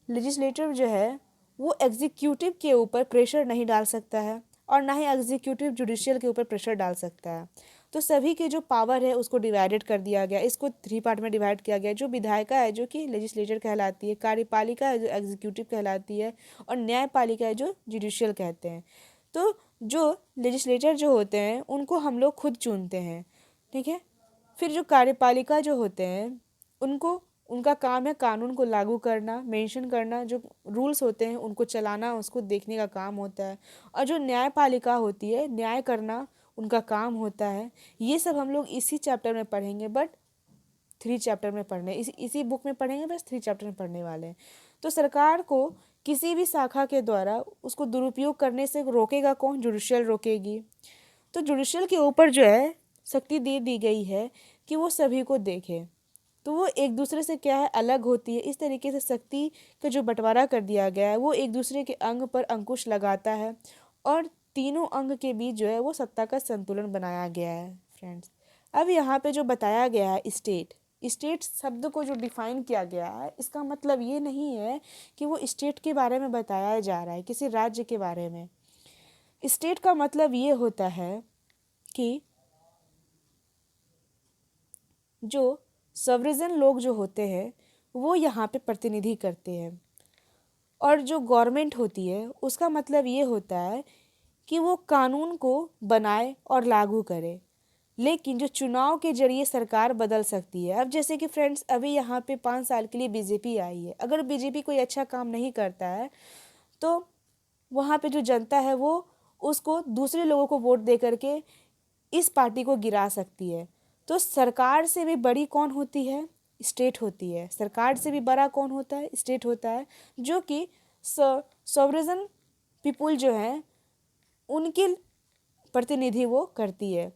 A: लेजिस्लेटिव जो है वो एग्जीक्यूटिव के ऊपर प्रेशर नहीं डाल सकता है और ना ही एग्जीक्यूटिव जुडिशियल के ऊपर प्रेशर डाल सकता है। तो सभी के जो पावर है उसको डिवाइडेड कर दिया गया, इसको 3 पार्ट में डिवाइड किया गया। जो विधायिका है जो कि लेजिस्लेचर कहलाती है, कार्यपालिका है जो एग्जीक्यूटिव कहलाती है, और न्यायपालिका है जो जुडिशियल कहते हैं। तो जो लेजिस्लेचर जो होते हैं उनको हम लोग खुद चुनते हैं, ठीक है। फिर जो कार्यपालिका जो होते हैं उनका काम है कानून को लागू करना, मेंशन करना, जो रूल्स होते हैं उनको चलाना, उसको देखने का काम होता है। और जो न्यायपालिका होती है, न्याय करना उनका काम होता है। ये सब हम लोग इसी चैप्टर में पढ़ेंगे, बट 3 चैप्टर में पढ़ने इसी बुक में पढ़ेंगे, बस 3 चैप्टर में पढ़ने वाले हैं। तो सरकार को किसी भी शाखा के द्वारा उसको दुरुपयोग करने से रोकेगा कौन? जुडिशियल रोकेगी। तो जुडिशियल के ऊपर जो है शक्ति दे दी गई है कि वो सभी को देखे, तो वो एक दूसरे से क्या है? अलग होती है। इस तरीके से शक्ति का जो बंटवारा कर दिया गया है वो एक दूसरे के अंग पर अंकुश लगाता है, और तीनों अंग के बीच जो है वो सत्ता का संतुलन बनाया गया है फ्रेंड्स। अब यहाँ पे जो बताया गया है स्टेट शब्द को जो डिफाइन किया गया है, इसका मतलब ये नहीं है कि वो स्टेट के बारे में बताया जा रहा है, किसी राज्य के बारे में। स्टेट का मतलब ये होता है कि जो सॉवरेन लोग जो होते हैं वो यहाँ पे प्रतिनिधि करते हैं, और जो गवर्नमेंट होती है उसका मतलब ये होता है कि वो कानून को बनाए और लागू करे। लेकिन जो चुनाव के जरिए सरकार बदल सकती है। अब जैसे कि फ्रेंड्स अभी यहाँ पे 5 साल के लिए बीजेपी आई है, अगर बीजेपी कोई अच्छा काम नहीं करता है तो वहाँ पे जो जनता है वो उसको दूसरे लोगों को वोट दे करके इस पार्टी को गिरा सकती है। तो सरकार से भी बड़ी कौन होती है? स्टेट होती है। सरकार से भी बड़ा कौन होता है? स्टेट होता है, जो कि सॉवरेन पीपुल जो है उनके प्रतिनिधि वो करती है।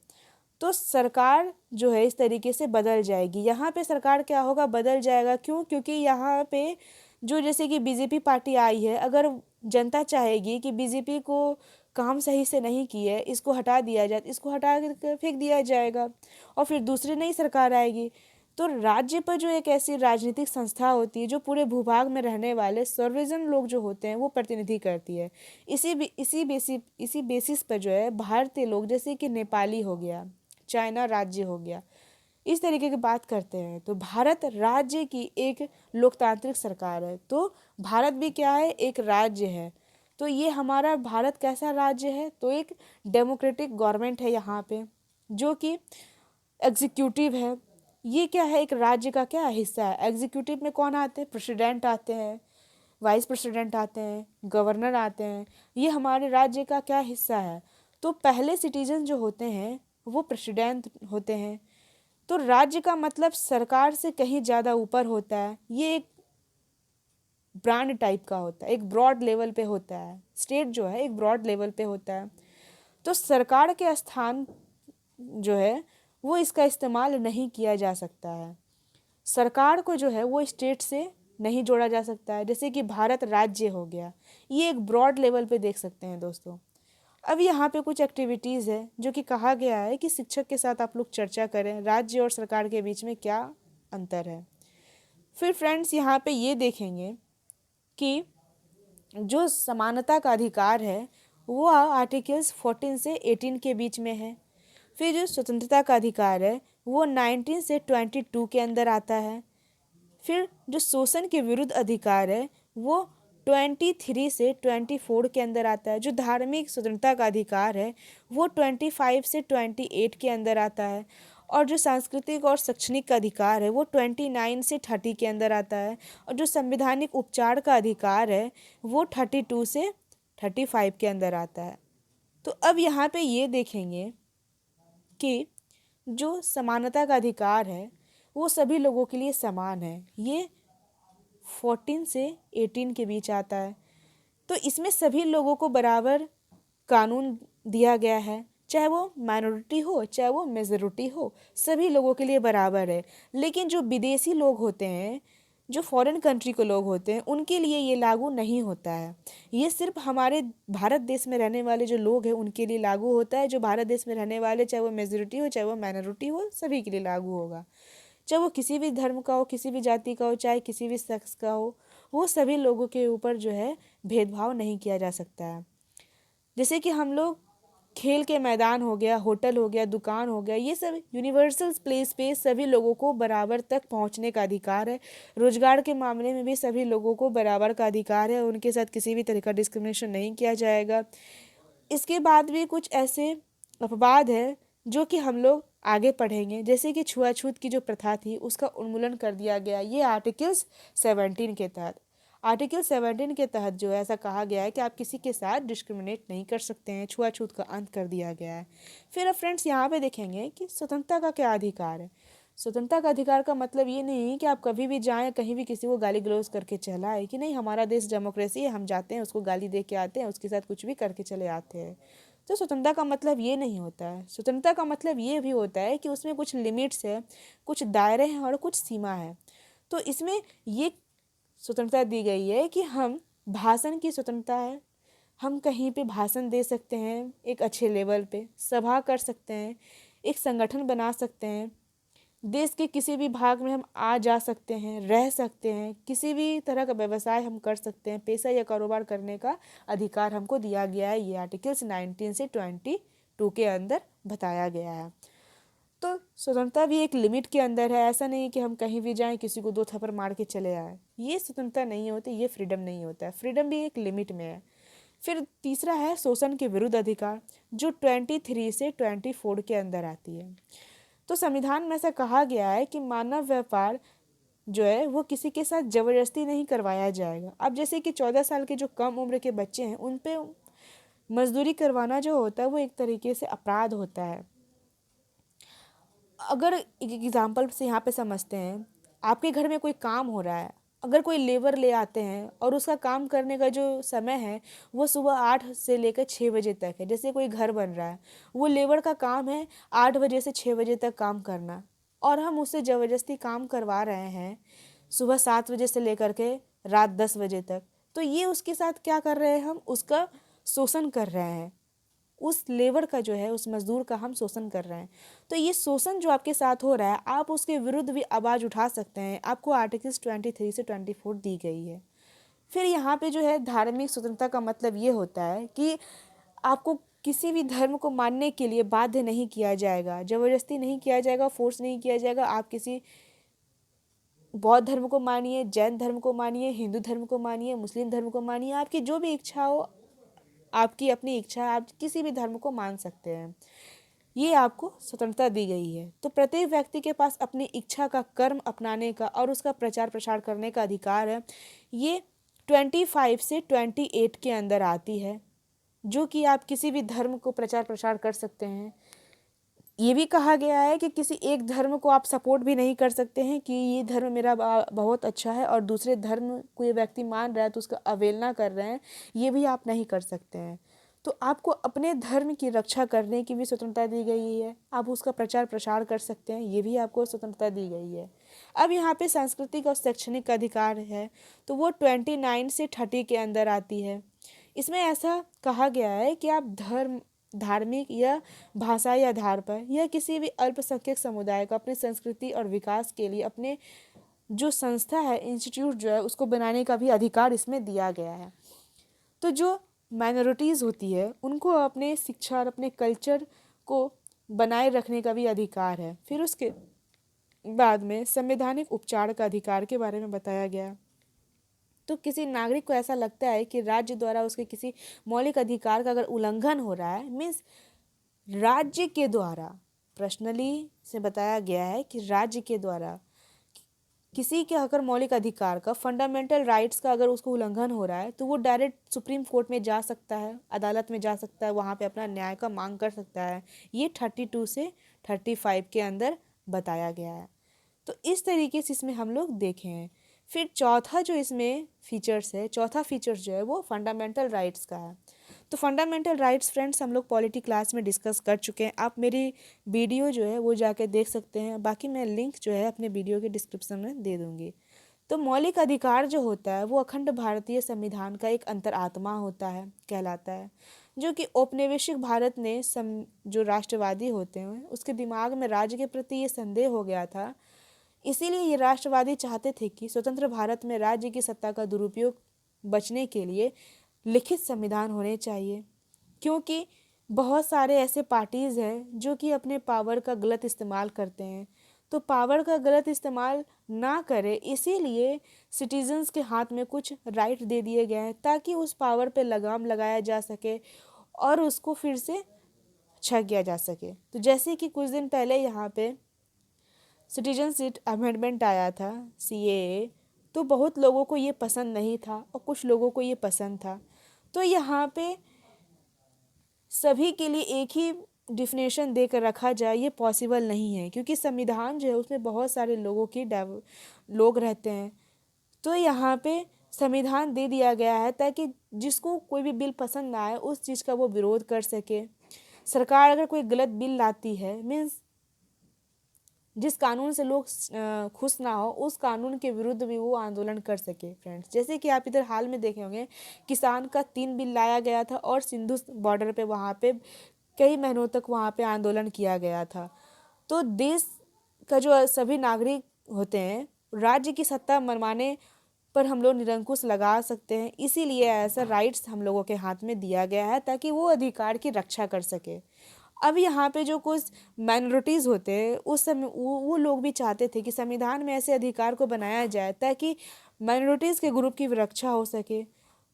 A: तो सरकार जो है इस तरीके से बदल जाएगी। यहाँ पे सरकार क्या होगा, बदल जाएगा। क्यों? क्योंकि यहाँ पे जो जैसे कि बीजेपी पार्टी आई है, अगर जनता चाहेगी कि बीजेपी को काम सही से नहीं किए, इसको हटा दिया जाए, इसको हटा कर फेंक दिया जाएगा और फिर दूसरी नई सरकार आएगी। तो राज्य पर जो एक ऐसी राजनीतिक संस्था होती है जो पूरे भूभाग में रहने वाले सर्वजन लोग जो होते हैं वो प्रतिनिधि करती है। इसी बेसिस पर जो है भारतीय लोग, जैसे कि नेपाली हो गया, चाइना राज्य हो गया, इस तरीके की बात करते हैं। तो भारत राज्य की एक लोकतांत्रिक सरकार है। तो भारत भी क्या है, एक राज्य है। तो ये हमारा भारत कैसा राज्य है, तो एक डेमोक्रेटिक गवर्नमेंट है यहाँ पे, जो कि एग्जीक्यूटिव है। ये क्या है, एक राज्य का क्या हिस्सा है। एग्जीक्यूटिव में कौन आते हैं, प्रेसिडेंट आते हैं, वाइस प्रेसिडेंट आते हैं, गवर्नर आते हैं। ये हमारे राज्य का क्या हिस्सा है। तो पहले सिटीजन जो होते हैं वो प्रेसिडेंट होते हैं। तो राज्य का मतलब सरकार से कहीं ज़्यादा ऊपर होता है। ये एक ब्रांड टाइप का होता है, एक ब्रॉड लेवल पे होता है। स्टेट जो है एक ब्रॉड लेवल पे होता है। तो सरकार के स्थान जो है वो इसका इस्तेमाल नहीं किया जा सकता है। सरकार को जो है वो स्टेट से नहीं जोड़ा जा सकता है। जैसे कि भारत राज्य हो गया, ये एक ब्रॉड लेवल पे देख सकते हैं दोस्तों। अब यहाँ पे कुछ एक्टिविटीज़ है जो कि कहा गया है कि शिक्षक के साथ आप लोग चर्चा करें राज्य और सरकार के बीच में क्या अंतर है। फिर फ्रेंड्स यहाँ पे ये देखेंगे कि जो समानता का अधिकार है वो आर्टिकल्स 14 से 18 के बीच में है। फिर जो स्वतंत्रता का अधिकार है वो 19 से 22 के अंदर आता है। फिर जो शोषण के विरुद्ध अधिकार है वो 23 से 24 के अंदर आता है। जो धार्मिक स्वतंत्रता का अधिकार है वो 25 से 28 के अंदर आता है। और जो सांस्कृतिक और शैक्षणिक का अधिकार है वो 29 से 30 के अंदर आता है। और जो संवैधानिक उपचार का अधिकार है वो 32 से 35 के अंदर आता है। तो अब यहाँ पे ये देखेंगे कि जो समानता का अधिकार है वो सभी लोगों के लिए समान है। ये 14 से 18 के बीच आता है। तो इसमें सभी लोगों को बराबर कानून दिया गया है, चाहे वो माइनॉरिटी हो चाहे वो मेजॉरिटी हो, सभी लोगों के लिए बराबर है। लेकिन जो विदेशी लोग होते हैं, जो फॉरेन कंट्री के लोग होते हैं, उनके लिए ये लागू नहीं होता है। ये सिर्फ हमारे भारत देश में रहने वाले जो लोग हैं उनके लिए लागू होता है। जो भारत देश में रहने वाले, चाहे वो मेजॉरिटी हो चाहे वो माइनॉरिटी हो, सभी के लिए लागू होगा। चाहे वो किसी भी धर्म का हो, किसी भी जाति का हो, चाहे किसी भी शख्स का हो, वो सभी लोगों के ऊपर जो है भेदभाव नहीं किया जा सकता है। जैसे कि हम लोग खेल के मैदान हो गया, होटल हो गया, दुकान हो गया, ये सब यूनिवर्सल प्लेस पे सभी लोगों को बराबर तक पहुंचने का अधिकार है। रोजगार के मामले में भी सभी लोगों को बराबर का अधिकार है, उनके साथ किसी भी तरह का डिस्क्रिमिनेशन नहीं किया जाएगा। इसके बाद भी कुछ ऐसे अपवाद है जो कि हम लोग आगे पढ़ेंगे। जैसे कि छुआछूत की जो प्रथा थी उसका उन्मूलन कर दिया गया, ये आर्टिकल्स 17 के तहत। आर्टिकल 17 के तहत जो है ऐसा कहा गया है कि आप किसी के साथ डिस्क्रिमिनेट नहीं कर सकते हैं। छुआछूत का अंत कर दिया गया है। फिर अब फ्रेंड्स यहाँ पे देखेंगे कि स्वतंत्रता का क्या अधिकार है। स्वतंत्रता का अधिकार का मतलब ये नहीं है कि आप कभी भी जाएं, कहीं भी किसी को गाली गलौज करके चला आए, कि नहीं हमारा देश डेमोक्रेसी है, हम जाते हैं उसको गाली दे के आते हैं, उसके साथ कुछ भी करके चले आते हैं। तो स्वतंत्रता का मतलब ये नहीं होता है। स्वतंत्रता का मतलब ये भी होता है कि उसमें कुछ लिमिट्स है, कुछ दायरे हैं और कुछ सीमा है। तो इसमें ये स्वतंत्रता दी गई है कि हम भाषण की स्वतंत्रता है, हम कहीं पे भाषण दे सकते हैं, एक अच्छे लेवल पे सभा कर सकते हैं, एक संगठन बना सकते हैं, देश के किसी भी भाग में हम आ जा सकते हैं, रह सकते हैं, किसी भी तरह का व्यवसाय हम कर सकते हैं, पैसा या कारोबार करने का अधिकार हमको दिया गया है। ये आर्टिकल्स 19 से 22 के अंदर बताया गया है। तो स्वतंत्रता भी एक लिमिट के अंदर है। ऐसा नहीं कि हम कहीं भी जाएं किसी को 2 थप्पड़ मार के चले आए, ये स्वतंत्रता नहीं होती, ये फ्रीडम नहीं होता है। फ्रीडम भी एक लिमिट में है। फिर तीसरा है शोषण के विरुद्ध अधिकार, जो 23 से 24 के अंदर आती है। तो संविधान में ऐसा कहा गया है कि मानव व्यापार जो है वो किसी के साथ ज़बरदस्ती नहीं करवाया जाएगा। अब जैसे कि 14 साल के जो कम उम्र के बच्चे हैं उन पे मजदूरी करवाना जो होता है वो एक तरीके से अपराध होता है। अगर एक एग्जाम्पल से यहाँ पे समझते हैं, आपके घर में कोई काम हो रहा है, अगर कोई लेबर ले आते हैं और उसका काम करने का जो समय है वो सुबह 8 से लेकर 6 बजे तक है, जैसे कोई घर बन रहा है, वो लेबर का काम है 8 बजे से 6 बजे तक काम करना, और हम उससे ज़बरदस्ती काम करवा रहे हैं सुबह 7 बजे से लेकर के रात 10 बजे तक, तो ये उसके साथ क्या कर रहे हैं, हम उसका शोषण कर रहे हैं। उस लेबर का जो है, उस मज़दूर का हम शोषण कर रहे हैं। तो ये शोषण जो आपके साथ हो रहा है, आप उसके विरुद्ध भी आवाज़ उठा सकते हैं। आपको आर्टिकल्स 23 से 24 दी गई है। फिर यहाँ पे जो है धार्मिक स्वतंत्रता का मतलब ये होता है कि आपको किसी भी धर्म को मानने के लिए बाध्य नहीं किया जाएगा, ज़बरदस्ती नहीं किया जाएगा, फोर्स नहीं किया जाएगा। आप किसी बौद्ध धर्म को मानिए, जैन धर्म को मानिए, हिंदू धर्म को मानिए, मुस्लिम धर्म को मानिए, आपकी जो भी इच्छा हो, आपकी अपनी इच्छा है, आप किसी भी धर्म को मान सकते हैं। ये आपको स्वतंत्रता दी गई है। तो प्रत्येक व्यक्ति के पास अपनी इच्छा का कर्म अपनाने का और उसका प्रचार प्रसार करने का अधिकार है। ये 25 से 28 के अंदर आती है, जो कि आप किसी भी धर्म को प्रचार प्रसार कर सकते हैं। ये भी कहा गया है कि किसी एक धर्म को आप सपोर्ट भी नहीं कर सकते हैं कि ये धर्म मेरा बहुत अच्छा है और दूसरे धर्म को ये व्यक्ति मान रहा है तो उसका अवहेलना कर रहे हैं, ये भी आप नहीं कर सकते हैं। तो आपको अपने धर्म की रक्षा करने की भी स्वतंत्रता दी गई है, आप उसका प्रचार प्रसार कर सकते हैं, ये भी आपको स्वतंत्रता दी गई है। अब यहाँ पे सांस्कृतिक और शैक्षणिक अधिकार है, तो वो 29 से 30 के अंदर आती है। इसमें ऐसा कहा गया है कि आप धार्मिक या भाषाई आधार पर या किसी भी अल्पसंख्यक समुदाय को अपनी संस्कृति और विकास के लिए अपने जो संस्था है, इंस्टीट्यूट जो है, उसको बनाने का भी अधिकार इसमें दिया गया है। तो जो माइनॉरिटीज़ होती है उनको अपने शिक्षा और अपने कल्चर को बनाए रखने का भी अधिकार है। फिर उसके बाद में संवैधानिक उपचार का अधिकार के बारे में बताया गया। तो किसी नागरिक को ऐसा लगता है कि राज्य द्वारा उसके किसी मौलिक अधिकार का अगर उल्लंघन हो रहा है, मीन्स राज्य के द्वारा, पर्सनली से बताया गया है कि राज्य के द्वारा किसी के अगर मौलिक अधिकार का, फंडामेंटल राइट्स का अगर उसको उल्लंघन हो रहा है, तो वो डायरेक्ट सुप्रीम कोर्ट में जा सकता है, अदालत में जा सकता है, वहाँ पे अपना न्याय का मांग कर सकता है। ये 32 से 35 के अंदर बताया गया है। तो इस तरीके से इसमें हम लोग देखे हैं। फिर चौथा जो इसमें फीचर्स है, चौथा फीचर्स जो है वो फंडामेंटल राइट्स का है। तो फंडामेंटल राइट्स फ्रेंड्स हम लोग पॉलिटी क्लास में डिस्कस कर चुके हैं। आप मेरी वीडियो जो है वो जाके देख सकते हैं, बाकी मैं लिंक जो है अपने वीडियो के डिस्क्रिप्शन में दे दूँगी। तो मौलिक अधिकार जो होता है वो अखंड भारतीय संविधान का एक अंतरात्मा होता है, कहलाता है, जो कि औपनिवेशिक भारत ने जो राष्ट्रवादी होते हैं उसके दिमाग में राज्य के प्रति ये संदेह हो गया था। इसीलिए ये राष्ट्रवादी चाहते थे कि स्वतंत्र भारत में राज्य की सत्ता का दुरुपयोग बचने के लिए लिखित संविधान होने चाहिए, क्योंकि बहुत सारे ऐसे पार्टीज़ हैं जो कि अपने पावर का गलत इस्तेमाल करते हैं। तो पावर का गलत इस्तेमाल ना करे, इसीलिए सिटीजन्स के हाथ में कुछ राइट दे दिए गए हैं ताकि उस पावर पे लगाम लगाया जा सके और उसको फिर से छक किया जा सके। तो जैसे कि कुछ दिन पहले यहाँ पे सिटीजनशिप अमेंडमेंट आया था, CAA, तो बहुत लोगों को ये पसंद नहीं था और कुछ लोगों को ये पसंद था। तो यहाँ पे सभी के लिए एक ही डिफिनेशन देकर रखा जाए ये पॉसिबल नहीं है, क्योंकि संविधान जो है उसमें बहुत सारे लोग रहते हैं। तो यहाँ पे संविधान दे दिया गया है ताकि जिसको कोई भी बिल पसंद ना आए उस चीज़ का वो विरोध कर सके। सरकार अगर कोई गलत बिल लाती है, मीन्स जिस कानून से लोग खुश ना हो, उस कानून के विरुद्ध भी वो आंदोलन कर सके फ्रेंड्स। जैसे कि आप इधर हाल में देखे होंगे, किसान का 3 बिल लाया गया था और सिंधु बॉर्डर पे वहाँ पे कई महीनों तक वहाँ पे आंदोलन किया गया था। तो देश का जो सभी नागरिक होते हैं, राज्य की सत्ता मनवाने पर हम लोग निरंकुश लगा सकते हैं। इसीलिए ऐसा राइट्स हम लोगों के हाथ में दिया गया है ताकि वो अधिकार की रक्षा कर सके। अब यहाँ पे जो कुछ माइनॉरिटीज़ होते हैं, उस समय वो लोग भी चाहते थे कि संविधान में ऐसे अधिकार को बनाया जाए ताकि माइनॉरिटीज़ के ग्रुप की रक्षा हो सके,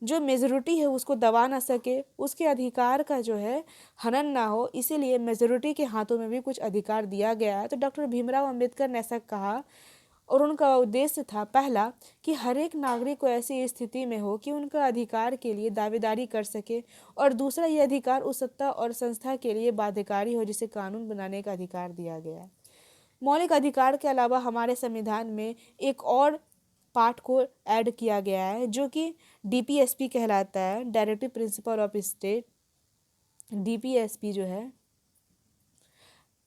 A: जो मेजॉरिटी है उसको दबा ना सके, उसके अधिकार का जो है हनन ना हो। इसीलिए मेजॉरिटी के हाथों में भी कुछ अधिकार दिया गया है। तो डॉक्टर भीमराव अंबेडकर ने ऐसा कहा और उनका उद्देश्य था, पहला, कि हर एक नागरिक को ऐसी स्थिति में हो कि उनका अधिकार के लिए दावेदारी कर सके, और दूसरा, ये अधिकार उस सत्ता और संस्था के लिए बाध्यकारी हो जिसे कानून बनाने का अधिकार दिया गया है। मौलिक अधिकार के अलावा हमारे संविधान में एक और पार्ट को ऐड किया गया है जो कि डीपीएसपी कहलाता है, directive principle of state. DPSP जो है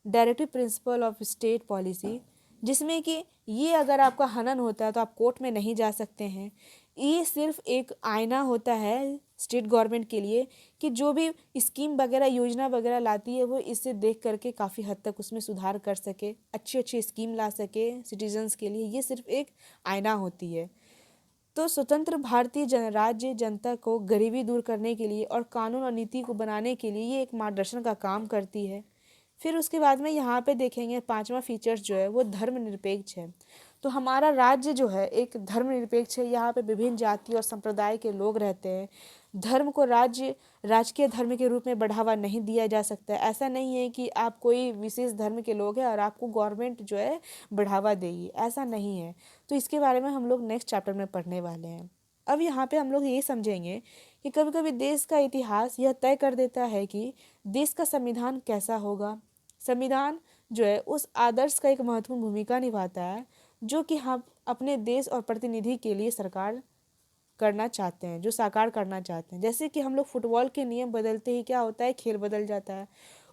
A: directive principle of state policy, जिसमें कि ये अगर आपका हनन होता है तो आप कोर्ट में नहीं जा सकते हैं। ये सिर्फ एक आईना होता है स्टेट गवर्नमेंट के लिए कि जो भी स्कीम वगैरह योजना वगैरह लाती है वो इससे देख करके काफ़ी हद तक उसमें सुधार कर सके, अच्छी अच्छी स्कीम ला सके सिटीजन्स के लिए। ये सिर्फ एक आईना होती है। तो स्वतंत्र भारतीय राज्य जनता को गरीबी दूर करने के लिए और कानून और नीति को बनाने के लिए ये एक मार्गदर्शन का काम करती है। फिर उसके बाद में यहाँ पे देखेंगे 5वां फीचर्स जो है वो धर्मनिरपेक्ष है। तो हमारा राज्य जो है एक धर्मनिरपेक्ष है। यहाँ पे विभिन्न जाति और संप्रदाय के लोग रहते हैं। धर्म को राजकीय धर्म के रूप में बढ़ावा नहीं दिया जा सकता। ऐसा नहीं है कि आप कोई विशेष धर्म के लोग हैं और आपको गवर्नमेंट जो है बढ़ावा देगी, ऐसा नहीं है। तो इसके बारे में हम लोग नेक्स्ट चैप्टर में पढ़ने वाले हैं। अब यहाँ पे हम लोग ये समझेंगे कि कभी कभी देश का इतिहास यह तय कर देता है कि देश का संविधान कैसा होगा। संविधान जो है उस आदर्श का एक महत्वपूर्ण भूमिका निभाता है जो कि हम अपने देश और प्रतिनिधि के लिए सरकार करना चाहते हैं, जो साकार करना चाहते हैं। जैसे कि हम लोग फुटबॉल के नियम बदलते ही क्या होता है, खेल बदल जाता है।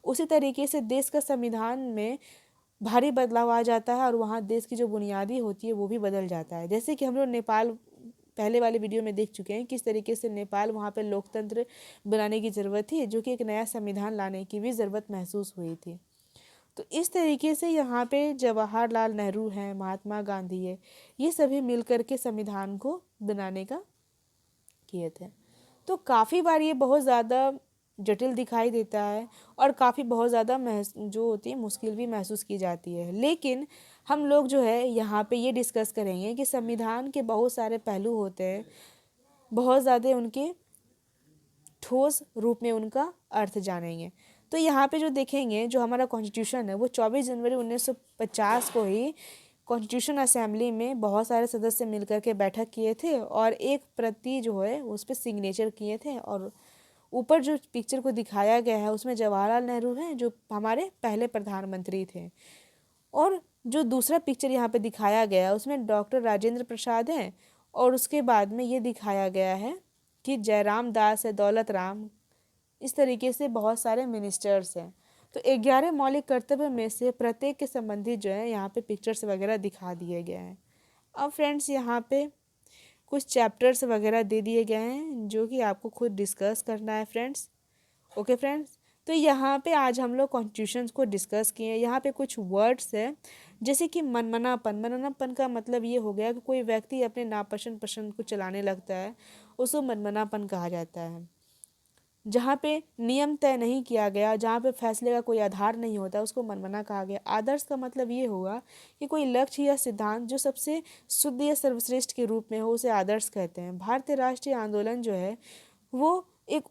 A: उसी तरीके से देश का संविधान में भारी बदलाव आ जाता है और वहाँ देश की जो बुनियादी होती है वो भी बदल जाता है। जैसे कि हम लोग नेपाल पहले वाले वीडियो में देख चुके हैं किस तरीके से नेपाल वहाँ पे लोकतंत्र बनाने की ज़रूरत थी, जो कि एक नया संविधान लाने की भी ज़रूरत महसूस हुई थी। तो इस तरीके से यहाँ पे जवाहरलाल नेहरू हैं, महात्मा गांधी है, ये सभी मिल कर के संविधान को बनाने का किए थे। तो काफ़ी बार ये बहुत ज़्यादा जटिल दिखाई देता है और काफ़ी बहुत ज़्यादा जो होती है मुश्किल भी महसूस की जाती है। लेकिन हम लोग जो है यहाँ पे ये डिस्कस करेंगे कि संविधान के बहुत सारे पहलू होते हैं, बहुत ज़्यादा उनके ठोस रूप में उनका अर्थ जानेंगे। तो यहाँ पे जो देखेंगे जो हमारा कॉन्स्टिट्यूशन है वो 24 जनवरी 1950 को ही कॉन्स्टिट्यूशन असेंबली में बहुत सारे सदस्य मिलकर के बैठक किए थे और एक प्रति जो है उस पर सिग्नेचर किए थे। और ऊपर जो पिक्चर को दिखाया गया है उसमें जवाहरलाल नेहरू हैं जो हमारे पहले प्रधानमंत्री थे, और जो दूसरा पिक्चर यहाँ पे दिखाया गया है उसमें डॉक्टर राजेंद्र प्रसाद हैं, और उसके बाद में ये दिखाया गया है कि जयराम दास है, दौलत राम, इस तरीके से बहुत सारे मिनिस्टर्स हैं। तो 11 मौलिक कर्तव्य में से प्रत्येक के संबंधित जो है यहाँ पे पिक्चर्स वगैरह दिखा दिए गए हैं। अब फ्रेंड्स यहाँ पे कुछ चैप्टर्स वगैरह दे दिए गए हैं जो कि आपको खुद डिस्कस करना है फ्रेंड्स। ओके फ्रेंड्स, तो यहाँ पे आज हम लोग कॉन्स्टिट्यूशन को डिस्कस किए हैं। यहाँ पे कुछ वर्ड्स है जैसे कि मनमनापन। मनमनापन का मतलब ये हो गया कि कोई व्यक्ति अपने नापसंद पसंद को चलाने लगता है, उसको मनमनापन कहा जाता है। जहाँ पे नियम तय नहीं किया गया, जहाँ पे फैसले का कोई आधार नहीं होता, उसको मनमाना कहा गया। आदर्श का मतलब ये होगा कि कोई लक्ष्य या सिद्धांत जो सबसे शुद्ध या सर्वश्रेष्ठ के रूप में हो उसे आदर्श कहते हैं। भारतीय राष्ट्रीय आंदोलन जो है वो एक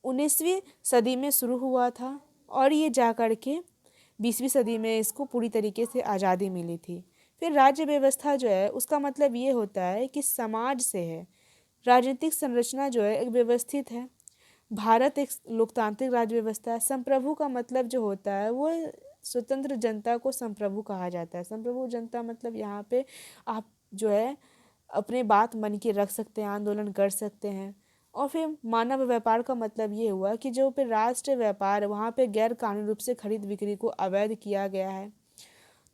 A: 19वीं सदी में शुरू हुआ था और ये जा कर के 20वीं सदी में इसको पूरी तरीके से आज़ादी मिली थी। फिर राज्य व्यवस्था जो है उसका मतलब ये होता है कि समाज से है। राजनीतिक संरचना जो है एक व्यवस्थित है। भारत एक लोकतांत्रिक राज्य व्यवस्था है। संप्रभु का मतलब जो होता है वो स्वतंत्र जनता को संप्रभु कहा जाता है। संप्रभु जनता मतलब यहाँ पे आप जो है अपने बात मन की रख सकते हैं, आंदोलन कर सकते हैं। और फिर मानव व्यापार का मतलब ये हुआ कि जो फिर राष्ट्र व्यापार है वहाँ पे गैर कानूनी रूप से खरीद बिक्री को अवैध किया गया है।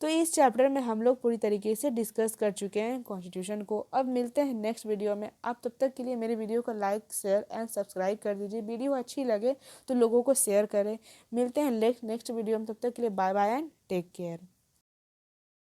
A: तो इस चैप्टर में हम लोग पूरी तरीके से डिस्कस कर चुके हैं कॉन्स्टिट्यूशन को। अब मिलते हैं नेक्स्ट वीडियो में। आप तब तक के लिए मेरे वीडियो को लाइक शेयर एंड सब्सक्राइब कर दीजिए। वीडियो अच्छी लगे तो लोगों को शेयर करें। मिलते हैं नेक्स्ट वीडियो में, तब तक के लिए bye bye and take care.